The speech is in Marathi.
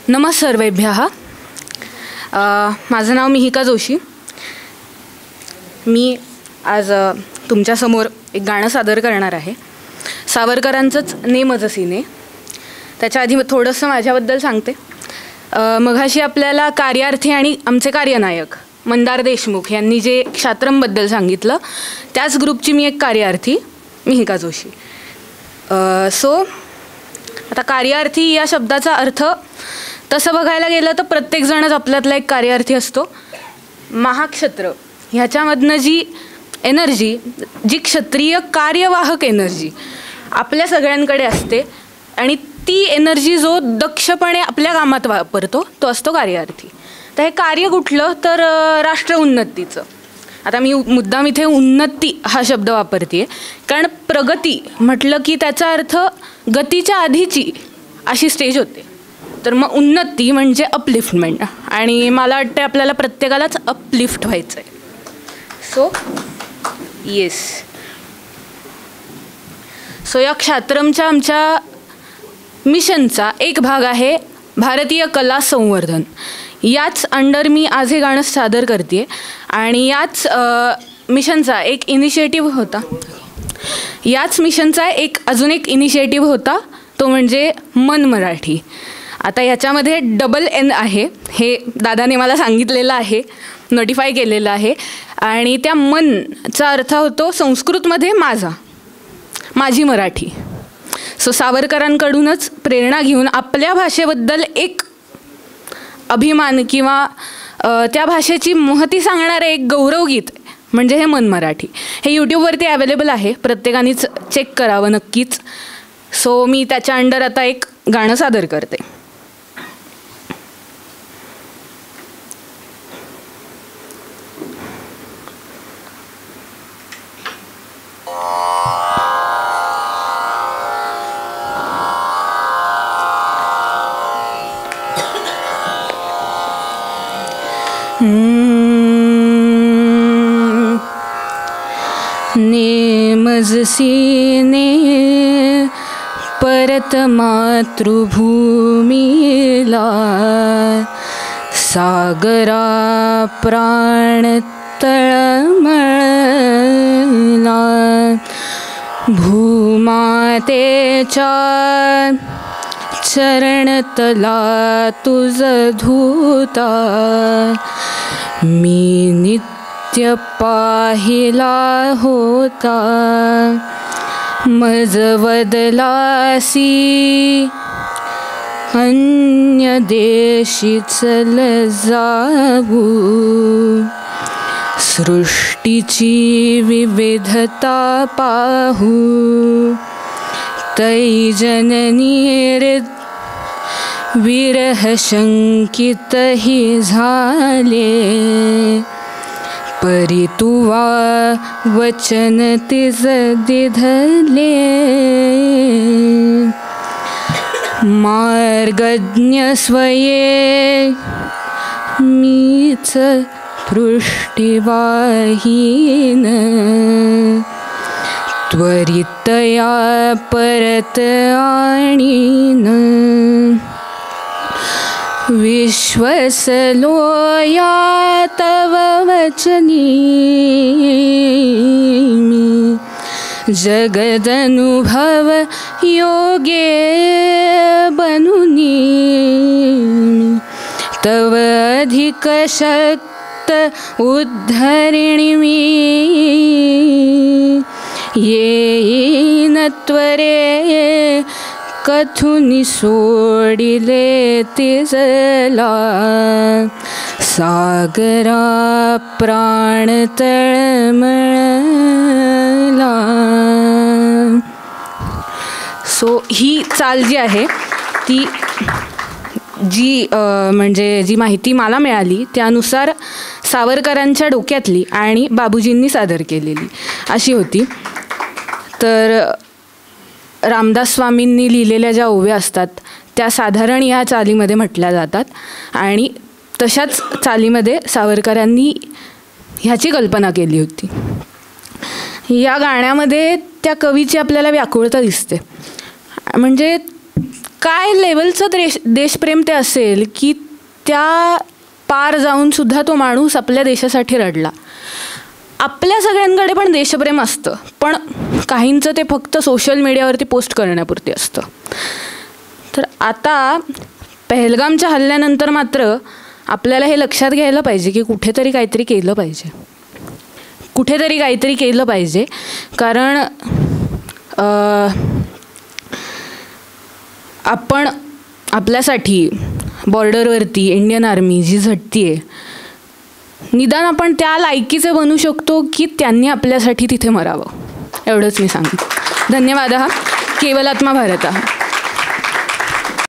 नमः सर्वेभ्यः. माझं नाव मिहिका जोशी. मी आज तुमच्यासमोर एक गाणं सादर करणार आहे. सावरकरांचंच ने मज सीने. त्याच्या आधी थोडंसं माझ्याबद्दल सांगते. मघाशी आपल्याला कार्यार्थी आणि आमचे कार्यनायक मंदार देशमुख यांनी जे क्षात्रमबद्दल सांगितलं, त्याच ग्रुपची मी एक कार्यार्थी मिहिका जोशी. आता कार्यार्थी या शब्दाचा अर्थ तसं बघायला गेलं तर प्रत्येकजणच आपल्यातला एक कार्यार्थी असतो. महाक्षत्र ह्याच्यामधनं जी एनर्जी, जी क्षत्रिय कार्यवाहक एनर्जी आपल्या सगळ्यांकडे असते आणि ती एनर्जी जो दक्षपणे आपल्या कामात वापरतो तो असतो कार्यार्थी. तर हे कार्य कुठलं तर राष्ट्र उन्नतीचं. आता मी मुद्दाम इथे उन्नती हा शब्द वापरते कारण प्रगती म्हटलं की त्याचा अर्थ गतीच्या आधीची अशी स्टेज होते. तर मग उन्नती म्हणजे अपलिफ्टमेंट, आणि मला वाटतं आपल्याला प्रत्येकालाच अपलिफ्ट व्हायचं आहे. सो या क्षात्रमच्या आमच्या मिशनचा एक भाग आहे भारतीय कला संवर्धन. याच अंडर मी आज हे गाणं सादर करते आणि याच मिशनचा एक इनिशिएटिव्ह होता. अजून एक इनिशिएटिव्ह होता, तो म्हणजे मन मराठी. आता ह्याच्यामध्ये $N आहे, हे दादाने मला सांगितलेलं आहे, नोटिफाय केलेलं आहे. आणि त्या मनचा अर्थ होतो संस्कृतमध्ये माझी मराठी. सो सावरकरांकडूनच प्रेरणा घेऊन आपल्या भाषेबद्दल एक अभिमान किंवा त्या भाषेची महती सांगणारं एक गौरवगीत म्हणजे हे मन मराठी. हे यूट्यूबवरती अवेलेबल आहे, प्रत्येकानेच चेक करावं नक्कीच. सो मी त्याच्या अंडर आता एक गाणं सादर करते. नेमज सीने परत मातृभूमीला, सागरा प्राण तळमळला, भूमातेच्या चरणतला तुझ धूता, मी नित्य पाहिला होता, मज वदलासी अन्य देशी चल जाऊ, सृष्टीची विविधता पाहू, तै जननी विरह शंकित ही झाले, परी तुवा वचन तिज दिधले, मार्गज्ञ स्वये मीच पृष्ठवाहीन, त्वरितया परत आणीन, विश्वसलो या तव वचनी, जगदनुभव योगे बनुनी, तव अधिक शक्त उद्धरिणी येईन त्वरे, कथुनी सोडिले तिजला, सागरा प्राण तळमळला. सो ही चाल जी आहे ती जी माहिती मला मिळाली त्यानुसार सावरकरांच्या डोक्यातली आणि बाबूजींनी सादर केलेली अशी होती. तर रामदास स्वामींनी लिहिलेल्या ज्या ओव्या असतात त्या साधारण या चालीमध्ये म्हटल्या जातात आणि तशाच चालीमध्ये सावरकरांनी ह्याची कल्पना केली होती. या गाण्यामध्ये त्या कवीची आपल्याला व्याकुळता दिसते. म्हणजे काय लेवलचं देशप्रेम ते असेल की त्या पार जाऊनसुद्धा तो माणूस आपल्या देशासाठी रडला. आपल्या सगळ्यांकडे पण देशप्रेम असतं, पण काहींचं ते फक्त सोशल मीडियावरती पोस्ट करण्यापुरती असतं. तर आता पहलगामच्या हल्ल्यानंतर मात्र आपल्याला हे लक्षात घ्यायला पाहिजे की कुठेतरी काहीतरी केलं पाहिजे. कारण आपण आपल्यासाठी बॉर्डरवरती इंडियन आर्मी जी झटतीये, निदान आपण त्या लायकीचे बनू शकतो की त्यांनी आपल्यासाठी तिथे मरावं. एवढंच मी सांगेन. धन्यवाद. केवलात्मा भारत.